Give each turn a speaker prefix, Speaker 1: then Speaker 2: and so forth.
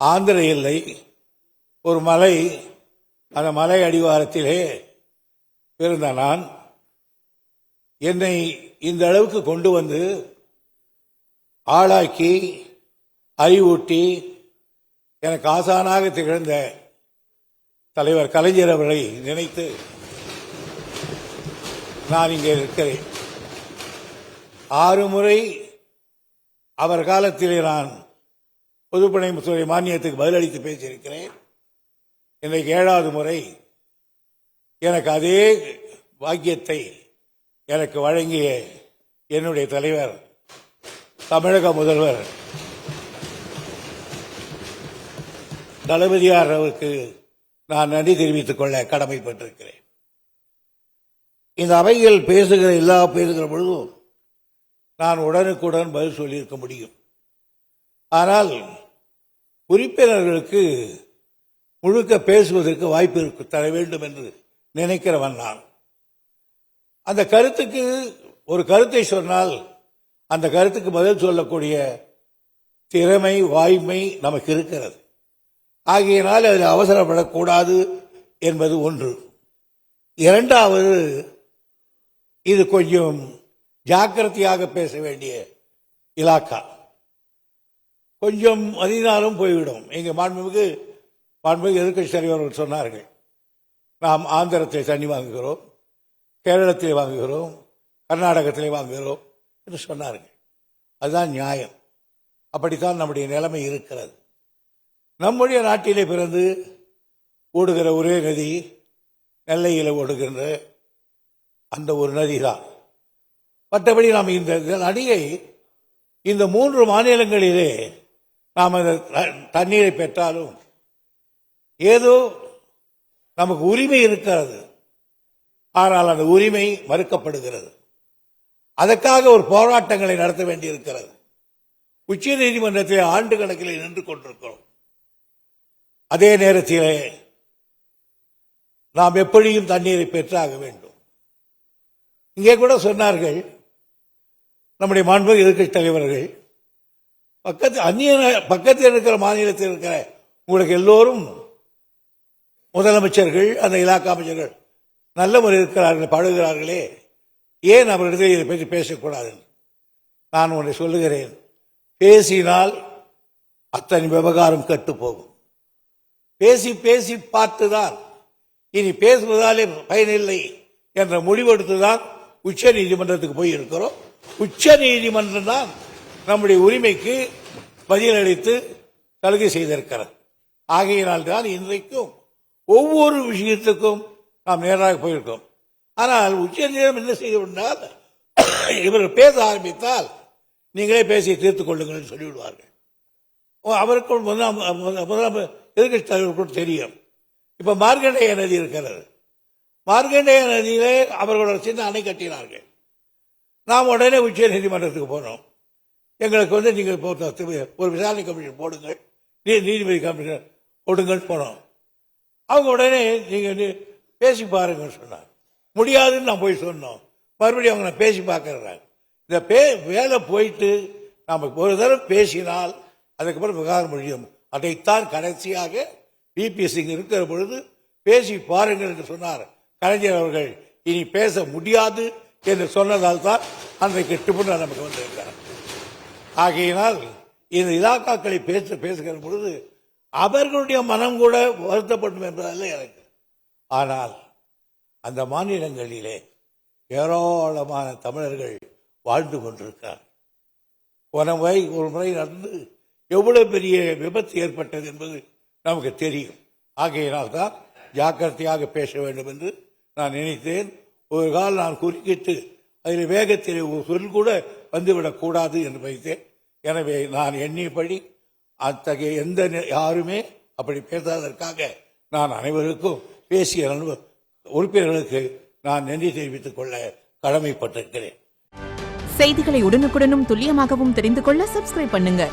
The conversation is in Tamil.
Speaker 1: ஆந்திர எல்லை ஒரு மலை, அந்த மலை அடிவாரத்திலே இருந்த நான் என்னை இந்த அளவுக்கு கொண்டு வந்து ஆளாக்கி அறிவூட்டி எனக்கு ஆசானாக திகழ்ந்த தலைவர் கலைஞர் அவர்களை நினைத்து நான் இங்கே இருக்கிறேன். 6 முறை அவர் காலத்திலே நான் பொதுப்பணித்துறை மானியத்துக்கு பதிலளித்து பேசியிருக்கிறேன். இன்றைக்கு 7வது முறை எனக்கு அதே பாக்கியத்தை எனக்கு வழங்கிய என்னுடைய தலைவர் தமிழக முதல்வர் தளபதியார் அவருக்கு நான் நன்றி தெரிவித்துக் கொள்ள கடமைப்பட்டிருக்கிறேன். இந்த அவையில் பேசுகிற பொழுதும் நான் உடனுக்குடன் பதில் சொல்லியிருக்க முடியும். ஆனால் உறுப்பினர்களுக்கு முழுக்க பேசுவதற்கு வாய்ப்பு தர வேண்டும் என்று நினைக்கிறவன் நான். அந்த கருத்துக்கு ஒரு கருத்தை சொன்னால் அந்த கருத்துக்கு பதில் சொல்லக்கூடிய திறமை, வாய்மை நமக்கு இருக்கிறது. ஆகையினால் அதில் அவசரப்படக்கூடாது என்பது ஒன்று. 2வது, இது கொஞ்சம் ஜாக்கிரதையாக பேச வேண்டிய இலாக்கா. கொஞ்சம் அதிகாரம் போய்விடும். எங்க மாண்புமிகு எதிர்க்கட்சி தலைவர்கள் சொன்னார்கள், நாம் ஆந்திரத்தில் தண்ணி வாங்குகிறோம், கேரளத்திலே வாங்குகிறோம், கர்நாடகத்திலே வாங்குகிறோம் என்று சொன்னார்கள். அதுதான் நியாயம். அப்படித்தான் நம்முடைய நிலைமை இருக்கிறது. நம்முடைய நாட்டிலே பிறந்து ஓடுகிற ஒரே நதி நெல்லையில் ஓடுகின்ற அந்த ஒரு நதி தான். மற்றபடி நாம் இந்த நதியை இந்த 3 மாநிலங்களிலே நாம் அந்த தண்ணீரை பெற்றாலும் ஏதோ நமக்கு உரிமை இருக்கிறது. ஆனால் அந்த உரிமை மறுக்கப்படுகிறது. அதற்காக ஒரு போராட்டங்களை நடத்த வேண்டியிருக்கிறது. உச்ச நீதிமன்றத்தில் ஆண்டு கணக்கில் நின்று கொண்டிருக்கிறோம். அதே நேரத்தில் நாம் எப்படியும் தண்ணீரை பெற்றாக வேண்டும். இங்கே கூட சொன்னார்கள் நம்முடைய மாண்புமிகு எதிர்க்கட்சி தலைவர்கள், பக்கத்தில் இருக்கிற மாநிலத்தில் இருக்கிற உங்களுக்கு எல்லோரும் முதலமைச்சர்கள், அந்த இலாக்கா அமைச்சர்கள் நல்ல முறை இருக்கிறார்கள், பழகுகிறார்களே, ஏன் அவர்களிடத்தில் இதை பற்றி பேசக்கூடாது? நான் ஒன்றை சொல்லுகிறேன், பேசினால் அத்தனை விவகாரம் கெட்டு போகும். பேசி பேசி பார்த்துதான் இனி பேசுவதாலே பயனில்லை என்ற முடிவெடுத்துதான் உச்ச நீதிமன்றத்துக்கு போயிருக்கிறோம். உச்ச நீதிமன்றம் தான் நம்முடைய உரிமைக்கு பதிலளித்து சலுகை செய்திருக்கிறது. ஆகையினால் தான் இன்றைக்கும் ஒவ்வொரு விஷயத்துக்கும் நாம் நேராக போயிருக்கோம். ஆனால் உச்ச நீதிமன்றம் என்ன செய்துவிட்டால், இவர்கள் பேச ஆரம்பித்தால் நீங்களே பேசி தீர்த்துக் கொள்ளுங்கள் சொல்லிவிடுவார்கள். அவருக்கு எதிர்கட்சி தலைவர்களுக்கு தெரியும். இப்ப மார்க்கண்டேய நதி இருக்கிறது. மார்க்கண்டேய நதியிலே அவர்களோட சின்ன அணை கட்டினார்கள். நாம் உடனே உச்ச நீதிமன்றத்துக்கு போனோம். எங்களுக்கு நீங்கள் ஒரு விசாரணை கமிஷன் போடுங்கள், நீதிபதி கமிஷன் போடுங்கள் போனோம். அவங்க உடனே நீங்க பேசி பாருங்க சொன்னாங்க. முடியாதுன்னு நான் போய் சொன்னோம். மறுபடியும் அவங்க நான் பேசி பார்க்கறாங்க. இந்த வேலை போயிட்டு நாம ஒரு தடவை பேசினால் அதுக்கப்புறம் விவகாரம் முடியும். அதைத்தான் கடைசியாக பிபி சிங் இருக்கிற பொழுது பேசி பாருங்கள் என்று சொன்னார் கலைஞர் அவர்கள். இனி பேச முடியாது என்று சொன்னதால் தான் அன்றைக்கு டிபுனர் நமக்கு வந்திருக்கிறார். ஆகையினால் இந்த இலாக்காக்களை பேசுகிற பொழுது அவர்களுடைய மனம் கூட வருத்தப்படும் என்பதல்ல எனக்கு. ஆனால் அந்த மாநிலங்களிலே ஏராளமான தமிழர்கள் வாழ்ந்து கொண்டிருக்கிறார். ஒரு முறை நடந்து எவ்வளவு பெரிய விபத்து ஏற்பட்டது என்பது நமக்கு தெரியும். ஆகையினால் தான் ஜாக்கிரதையாக பேச வேண்டும் என்று நான் நினைத்தேன். ஒரு காலம் நான் குறுக்கிட்டு அதில் வேகத்தில் ஒரு சொல் கூட வந்துவிடக் கூடாது என்று வைத்தேன். எனவே நான் எண்ணியபடி அத்தகைய யாருமே அப்படி பேசாததற்காக நான் அனைவருக்கும் பேசிய உறுப்பினர்களுக்கு நான் நன்றி தெரிவித்துக் கொள்ள கடமைப்பட்டிருக்கிறேன்.
Speaker 2: செய்திகளை உடனுக்குடனும் துல்லியமாகவும் தெரிந்து கொள்ள சப்ஸ்கிரைப் பண்ணுங்க.